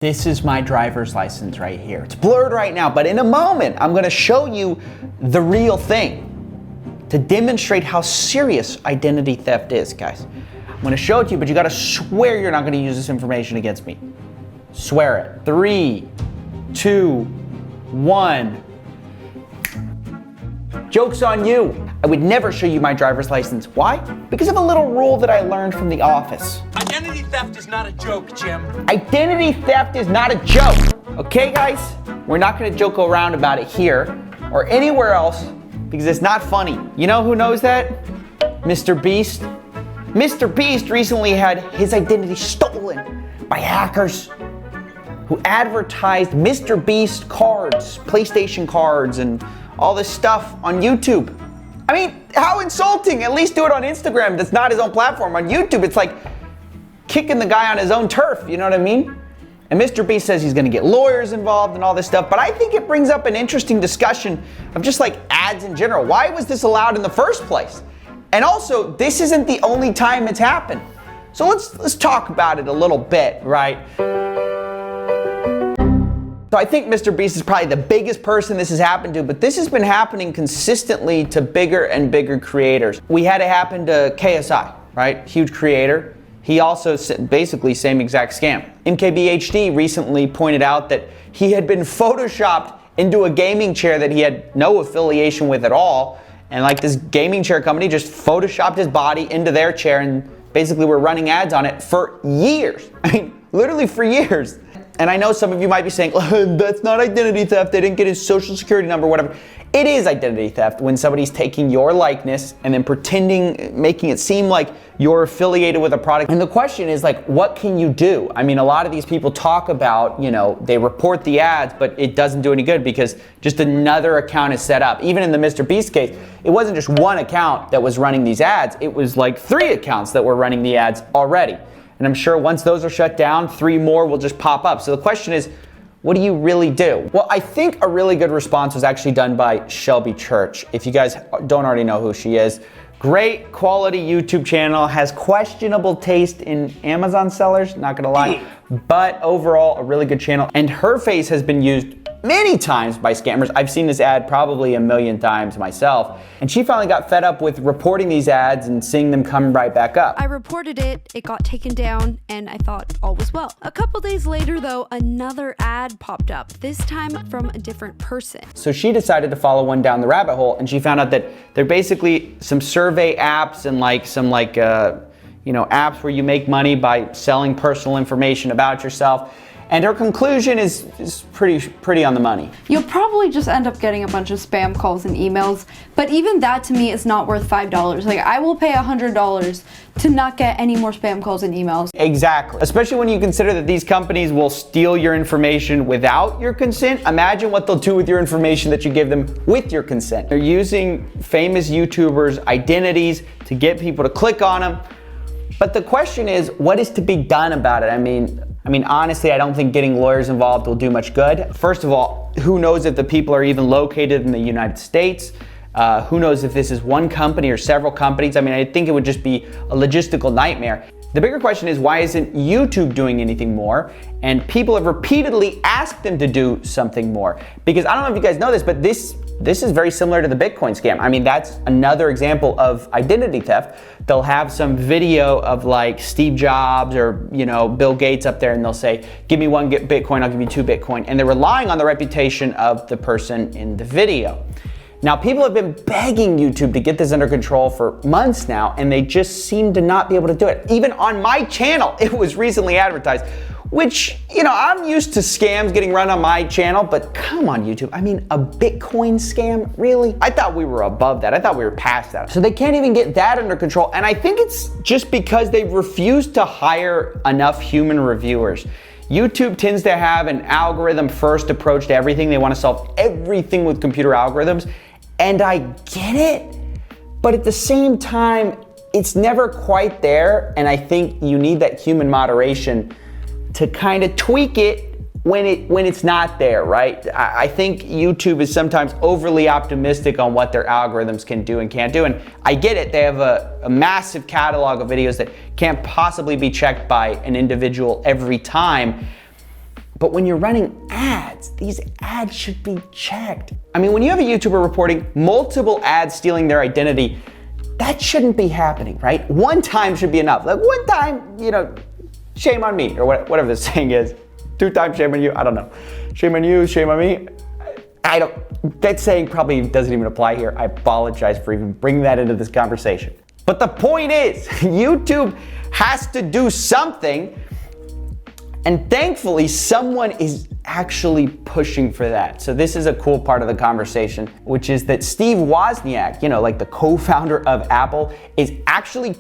This is my driver's license right here. It's blurred right now, but in a moment, I'm gonna show you the real thing to demonstrate how serious identity theft is, guys. I'm gonna show it to you, but you gotta swear you're not gonna use this information against me. Swear it. 3, 2, 1. Joke's on you. I would never show you my driver's license. Why? Because of a little rule that I learned from the office. Identity theft is not a joke, Jim. Identity theft is not a joke. Okay, guys? We're not gonna joke around about it here or anywhere else because it's not funny. You know who knows that? Mr. Beast. Mr. Beast recently had his identity stolen by hackers who advertised Mr. Beast cards, PlayStation cards, and all this stuff on YouTube. I mean, how insulting. At least do it on Instagram. That's not his own platform. On YouTube, it's like kicking the guy on his own turf, you know what I mean? And Mr. Beast says he's gonna get lawyers involved and all this stuff, but I think it brings up an interesting discussion of just like ads in general. Why was this allowed in the first place? And also, this isn't the only time it's happened. So let's talk about it a little bit, right? So I think Mr. Beast is probably the biggest person this has happened to, but this has been happening consistently to bigger and bigger creators. We had it happen to KSI, right? Huge creator. He also, basically same exact scam. MKBHD recently pointed out that he had been photoshopped into a gaming chair that he had no affiliation with at all. And like this gaming chair company just photoshopped his body into their chair and basically were running ads on it for years. I mean, literally for years. And I know some of you might be saying, oh, that's not identity theft, they didn't get his social security number, whatever. It is identity theft when somebody's taking your likeness and then pretending, making it seem like you're affiliated with a product. And the question is like, what can you do? I mean, a lot of these people talk about, you know, they report the ads, but it doesn't do any good because just another account is set up. Even in the Mr. Beast case, it wasn't just one account that was running these ads, it was like 3 accounts that were running the ads already. And I'm sure once those are shut down, 3 more will just pop up. So the question is, what do you really do? Well, I think a really good response was actually done by Shelby Church. If you guys don't already know who she is, great quality YouTube channel, has questionable taste in Amazon sellers, not gonna lie, but overall a really good channel. And her face has been used many times by scammers. I've seen this ad probably a million times myself. And she finally got fed up with reporting these ads and seeing them come right back up. I reported it got taken down, and I thought all was well. A couple days later though, another ad popped up, this time from a different person. So she decided to follow one down the rabbit hole, and she found out that they're basically some survey apps and you know, apps where you make money by selling personal information about yourself. And her conclusion is pretty on the money. You'll probably just end up getting a bunch of spam calls and emails, but even that to me is not worth $5. Like, I will pay $100 to not get any more spam calls and emails. Exactly. Especially when you consider that these companies will steal your information without your consent. Imagine what they'll do with your information that you give them with your consent. They're using famous YouTubers' identities to get people to click on them. But the question is, what is to be done about it? I mean, honestly, I don't think getting lawyers involved will do much good. First of all, who knows if the people are even located in the United States? Who knows if this is one company or several companies? I mean, I think it would just be a logistical nightmare. The bigger question is, why isn't YouTube doing anything more? And people have repeatedly asked them to do something more. Because I don't know if you guys know this, but this is very similar to the Bitcoin scam. I mean, that's another example of identity theft. They'll have some video of like Steve Jobs or, you know, Bill Gates up there, and they'll say, give me 1 Bitcoin, I'll give you 2 Bitcoin. And they're relying on the reputation of the person in the video. Now, people have been begging YouTube to get this under control for months now, and they just seem to not be able to do it. Even on my channel, it was recently advertised, which, you know, I'm used to scams getting run on my channel, but come on, YouTube. I mean, a Bitcoin scam, really? I thought we were above that. I thought we were past that. So they can't even get that under control, and I think it's just because they refuse to hire enough human reviewers. YouTube tends to have an algorithm-first approach to everything. They want to solve everything with computer algorithms. And I get it, but at the same time, it's never quite there. And I think you need that human moderation to kind of tweak it when it's not there, right? I think YouTube is sometimes overly optimistic on what their algorithms can do and can't do. And I get it, they have a massive catalog of videos that can't possibly be checked by an individual every time. But when you're running ads, these ads should be checked. I mean, when you have a YouTuber reporting multiple ads stealing their identity, that shouldn't be happening, right? One time should be enough. Like one time, shame on me, or whatever the saying is. 2 times shame on you, I don't know. Shame on you, shame on me. That saying probably doesn't even apply here. I apologize for even bringing that into this conversation. But the point is, YouTube has to do something, and thankfully someone is actually pushing for that. So this is a cool part of the conversation, which is that Steve Wozniak, like the co-founder of Apple, is actually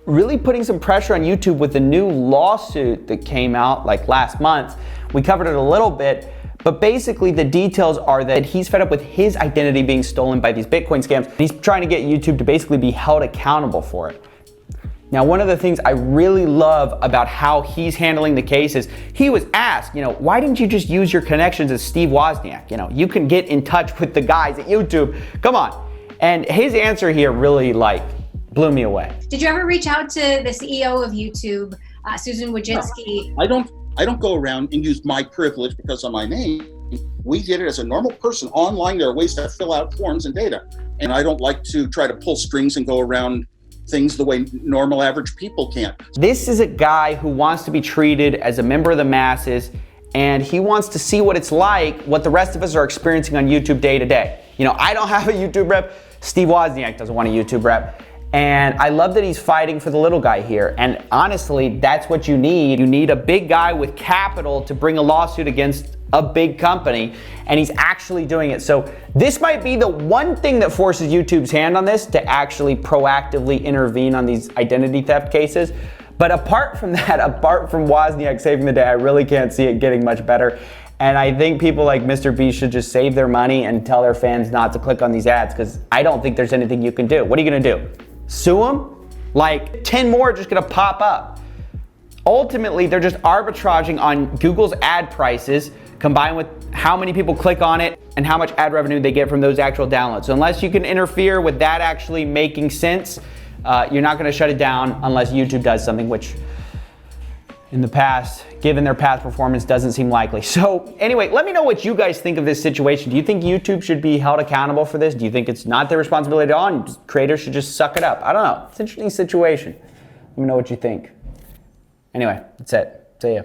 really putting some pressure on YouTube with the new lawsuit that came out like last month. We covered it a little bit, but basically the details are that he's fed up with his identity being stolen by these Bitcoin scams. He's trying to get YouTube to basically be held accountable for it. Now, one of the things I really love about how he's handling the case is he was asked, why didn't you just use your connections as Steve Wozniak? You can get in touch with the guys at YouTube. Come on. And his answer here really blew me away. Did you ever reach out to the CEO of YouTube, Susan Wojcicki? No, I don't go around and use my privilege because of my name. We did it as a normal person. Online, there are ways to fill out forms and data. And I don't like to try to pull strings and go around things the way normal average people can't. This is a guy who wants to be treated as a member of the masses, and he wants to see what it's like, what the rest of us are experiencing on YouTube day to day. I don't have a YouTube rep. Steve Wozniak doesn't want a YouTube rep. And I love that he's fighting for the little guy here. And honestly, that's what you need. You need a big guy with capital to bring a lawsuit against a big company, and he's actually doing it. So this might be the one thing that forces YouTube's hand on this, to actually proactively intervene on these identity theft cases. But apart from that, apart from Wozniak saving the day, I really can't see it getting much better. And I think people like Mr. B should just save their money and tell their fans not to click on these ads, because I don't think there's anything you can do. What are you gonna do? Sue them? 10 more are just gonna pop up. Ultimately, they're just arbitraging on Google's ad prices combined with how many people click on it and how much ad revenue they get from those actual downloads. So unless you can interfere with that actually making sense, you're not gonna shut it down unless YouTube does something, which in the past, given their past performance, doesn't seem likely. So anyway, let me know what you guys think of this situation. Do you think YouTube should be held accountable for this? Do you think it's not their responsibility at all and creators should just suck it up? I don't know. It's an interesting situation. Let me know what you think. Anyway, that's it. See ya.